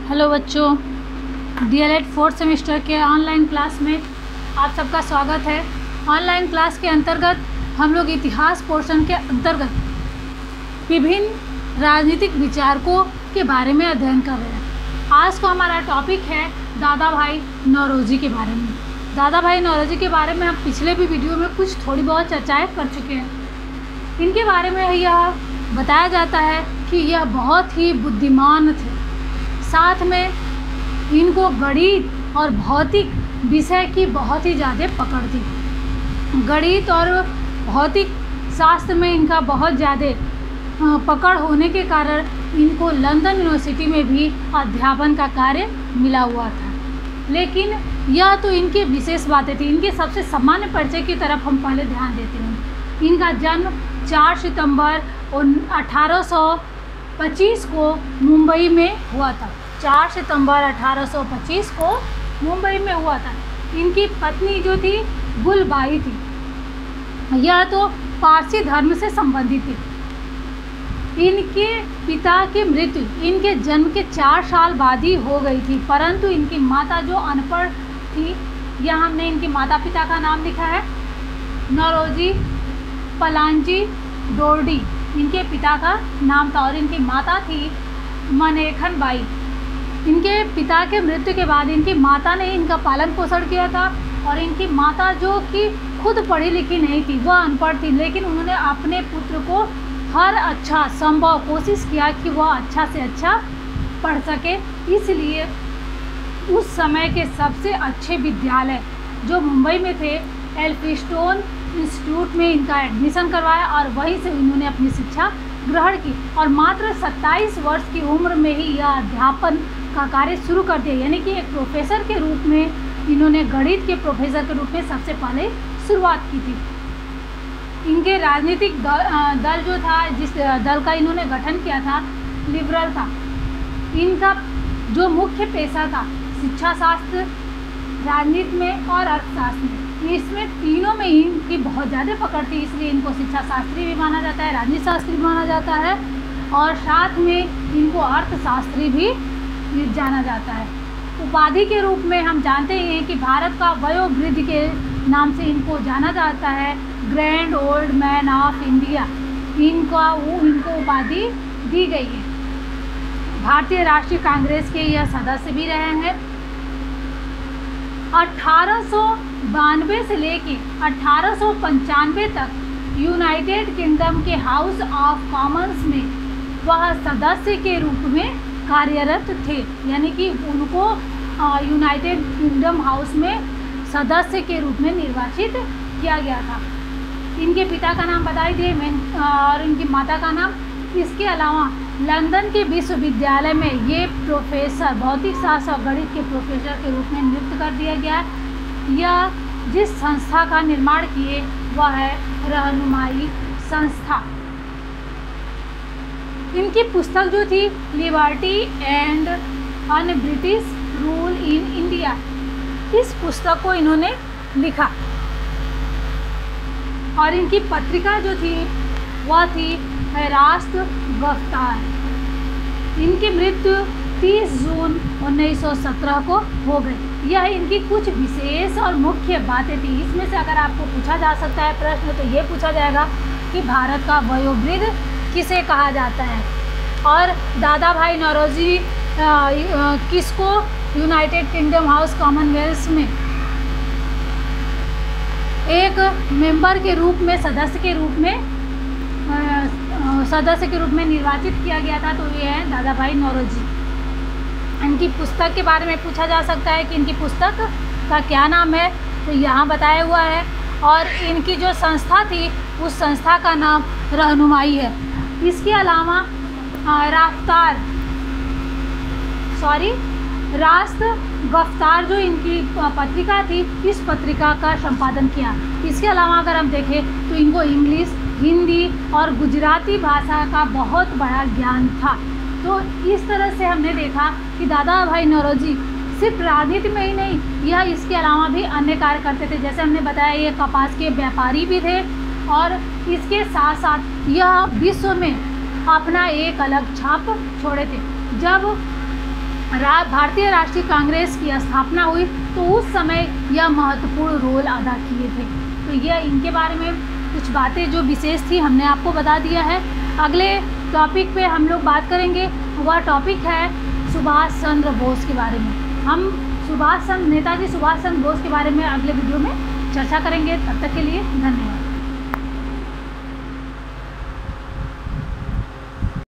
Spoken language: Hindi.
हेलो बच्चों, डीएलएड फोर्थ सेमेस्टर के ऑनलाइन क्लास में आप सबका स्वागत है। ऑनलाइन क्लास के अंतर्गत हम लोग इतिहास पोर्शन के अंतर्गत विभिन्न राजनीतिक विचारकों के बारे में अध्ययन कर रहे हैं। आज का हमारा टॉपिक है दादा भाई नौरोजी के बारे में। दादा भाई नौरोजी के बारे में हम पिछले भी वीडियो में कुछ थोड़ी बहुत चर्चाएँ कर चुके हैं। इनके बारे में यह बताया जाता है कि यह बहुत ही बुद्धिमान थे। साथ में इनको गणित और भौतिक विषय की बहुत ही ज़्यादा पकड़ थी। गणित और भौतिक शास्त्र में इनका बहुत ज़्यादा पकड़ होने के कारण इनको लंदन यूनिवर्सिटी में भी अध्यापन का कार्य मिला हुआ था। लेकिन यह तो इनकी विशेष बातें थी। इनके सबसे सामान्य परिचय की तरफ हम पहले ध्यान देते हैं। इनका जन्म 4 सितंबर 1825 को मुंबई में हुआ था। 4 सितंबर 1825 को मुंबई में हुआ था। इनकी पत्नी जो थी गुलबाई थी। यह तो पारसी धर्म से संबंधित थी। इनके पिता की मृत्यु इनके जन्म के 4 साल बाद ही हो गई थी, परंतु इनकी माता जो अनपढ़ थी, यह हमने इनके माता पिता का नाम लिखा है नौरोजी पलांजी डोरडी इनके पिता का नाम था और इनकी माता थी मनेखन बाई। इनके पिता के मृत्यु के बाद इनकी माता ने इनका पालन पोषण किया था और इनकी माता जो कि खुद पढ़ी लिखी नहीं थी, वह अनपढ़ थी, लेकिन उन्होंने अपने पुत्र को हर अच्छा संभव कोशिश किया कि वह अच्छा से अच्छा पढ़ सके। इसलिए उस समय के सबसे अच्छे विद्यालय जो मुंबई में थे, एल्फिस्टोन इंस्टीट्यूट में इनका एडमिशन करवाया और वहीं से इन्होंने अपनी शिक्षा ग्रहण की और मात्र 27 वर्ष की उम्र में ही यह अध्यापन का कार्य शुरू कर दिया। यानी कि एक प्रोफेसर के रूप में इन्होंने गणित के प्रोफेसर के रूप में सबसे पहले शुरुआत की थी। इनके राजनीतिक दल जो था, जिस दल का इन्होंने गठन किया था, लिबरल था। इनका जो मुख्य पेशा था शिक्षा शास्त्र, राजनीति में और अर्थशास्त्र में, इसमें तीनों में इनकी बहुत ज़्यादा पकड़ थी। इसलिए इनको शिक्षा शास्त्री भी माना जाता है, राजनीति शास्त्री भी माना जाता है और साथ में इनको अर्थशास्त्री भी जाना जाता है। उपाधि के रूप में हम जानते ही हैं कि भारत का वयोवृद्ध के नाम से इनको जाना जाता है। Grand old man of India इनको उपाधि दी गई है। भारतीय राष्ट्रीय कांग्रेस के यह सदस्य भी रहे हैं। 1892 से लेके 1895 तक यूनाइटेड किंगडम के हाउस ऑफ कॉमन्स में वह सदस्य के रूप में कार्यरत थे। यानी कि उनको यूनाइटेड किंगडम हाउस में सदस्य के रूप में निर्वाचित किया गया था। इनके पिता का नाम बता ही दिए और इनकी माता का नाम। इसके अलावा लंदन के विश्वविद्यालय में ये प्रोफेसर भौतिक शास्त्र और गणित के प्रोफेसर के रूप में नियुक्त कर दिया गया। यह जिस संस्था का निर्माण किए वह है रहनुमाई संस्था। इनकी पुस्तक जो थी liberty and un British rule in India, इस पुस्तक को इन्होंने लिखा। और इनकी पत्रिका जो थी वह थी राष्ट्र वक्तार। इनकी मृत्यु 30 जून 1917 को हो गई। यह इनकी कुछ विशेष और मुख्य बातें थी। इसमें से अगर आपको पूछा जा सकता है प्रश्न, तो ये पूछा जाएगा कि भारत का वयोवृद्ध किसे कहा जाता है और दादा भाई नौरोजी किसको यूनाइटेड किंगडम हाउस कॉमनवेल्थ में एक मेंबर के रूप में सदस्य के रूप में निर्वाचित किया गया था, तो ये है दादा भाई नौरोजी। इनकी पुस्तक के बारे में पूछा जा सकता है कि इनकी पुस्तक का क्या नाम है, तो यहाँ बताया हुआ है। और इनकी जो संस्था थी उस संस्था का नाम रहनुमाई है। इसके अलावा राष्ट्र गफ्तार जो इनकी पत्रिका थी, इस पत्रिका का संपादन किया। इसके अलावा अगर हम देखें तो इनको इंग्लिश, हिंदी और गुजराती भाषा का बहुत बड़ा ज्ञान था। तो इस तरह से हमने देखा कि दादा भाई नौरोजी सिर्फ राजनीति में ही नहीं, यह इसके अलावा भी अन्य कार्य करते थे। जैसे हमने बताया, ये कपास के व्यापारी भी थे और इसके साथ साथ यह विश्व में अपना एक अलग छाप छोड़े थे। जब भारतीय राष्ट्रीय कांग्रेस की स्थापना हुई तो उस समय यह महत्वपूर्ण रोल अदा किए थे। तो यह इनके बारे में कुछ बातें जो विशेष थी हमने आपको बता दिया है। अगले टॉपिक पे हम लोग बात करेंगे, वह टॉपिक है सुभाष चंद्र बोस के बारे में। हम नेताजी सुभाष चंद्र बोस के बारे में अगले वीडियो में चर्चा करेंगे। तब तक के लिए धन्यवाद।